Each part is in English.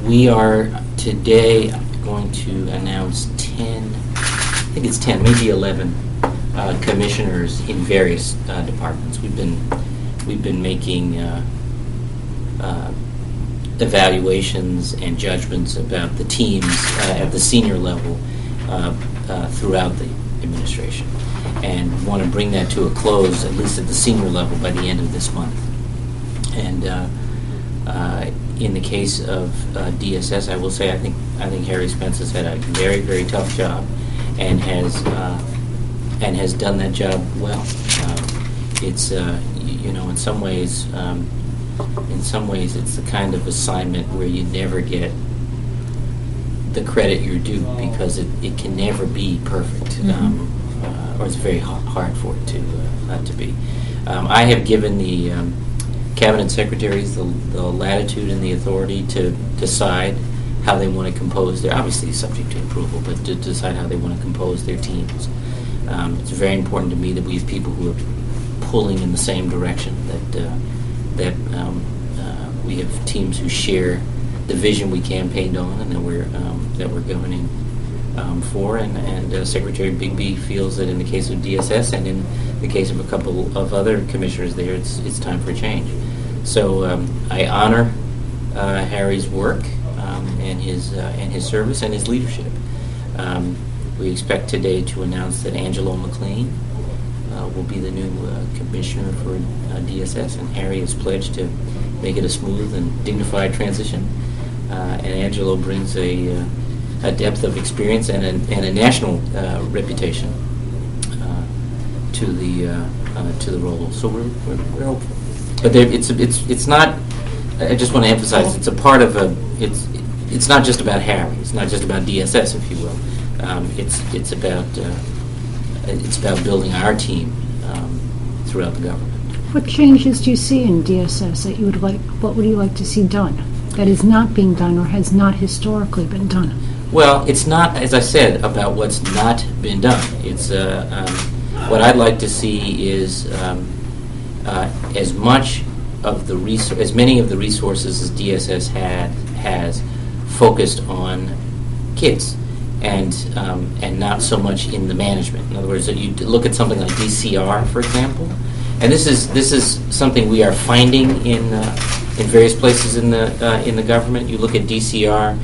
We are today going to announce 10, I think it's 10, maybe 11 commissioners in various departments. We've been making evaluations and judgments about the teams at the senior level throughout the administration, and want to bring that to a close, at least at the senior level, by the end of this month. And in the case of DSS, I will say I think Harry Spence has had a very, very tough job, and has done that job well. It's in some ways it's the kind of assignment where you never get the credit you're due, because it can never be perfect, or it's very hard for it to be. I have given the cabinet secretaries the latitude and the authority to decide how they want to compose their, obviously subject to approval, but to decide how they want to compose their teams. It's very important to me that we have people who are pulling in the same direction, that we have teams who share the vision we campaigned on and that we're governing for, and Secretary Bigby feels that in the case of DSS and in the case of a couple of other commissioners there, it's time for a change. So I honor Harry's work and his service and his leadership. We expect today to announce that Angelo McLean will be the new commissioner for DSS, and Harry has pledged to make it a smooth and dignified transition. And Angelo brings a depth of experience and a national reputation to the role. So we're hopeful. But it's not. I just want to emphasize it's a part of a. It's not just about Harry. It's not just about DSS, if you will. It's about building our team throughout the government. What changes do you see in DSS that you would like? What would you like to see done that is not being done or has not historically been done? Well, it's not, as I said, about what's not been done. It's what I'd like to see is as many of the resources as DSS has focused on kids, and not so much in the management. In other words, you look at something like DCR, for example, and this is something we are finding in various places in the government. You look at DCR.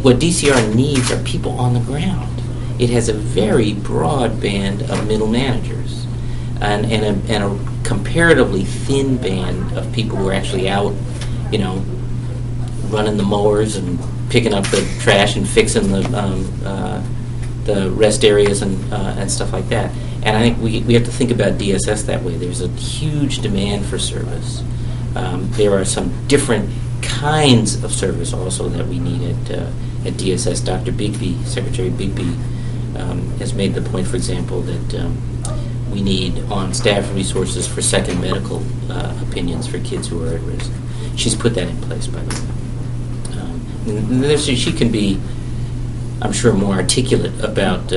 What DCR needs are people on the ground. It has a very broad band of middle managers, and a comparatively thin band of people who are actually out, running the mowers and picking up the trash and fixing the rest areas and stuff like that. And I think we have to think about DSS that way. There's a huge demand for service. There are some different kinds of service also that we need at DSS. Dr. Bigby, Secretary Bigby, has made the point, for example, that we need on-staff resources for second medical opinions for kids who are at risk. She's put that in place, by the way. She can be, I'm sure, more articulate about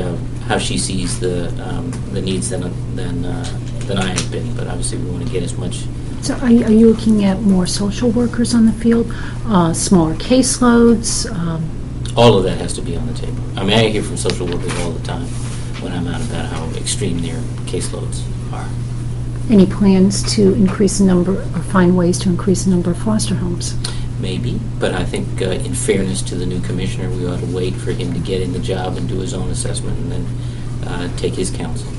how she sees the needs than I have been. But obviously, we want to get as much. So, are you looking at more social workers on the field, smaller caseloads? All of that has to be on the table. I mean, I hear from social workers all the time when I'm out about how extreme their caseloads are. Any plans to increase the number or find ways to increase the number of foster homes? Maybe, but I think in fairness to the new commissioner, we ought to wait for him to get in the job and do his own assessment and then take his counsel.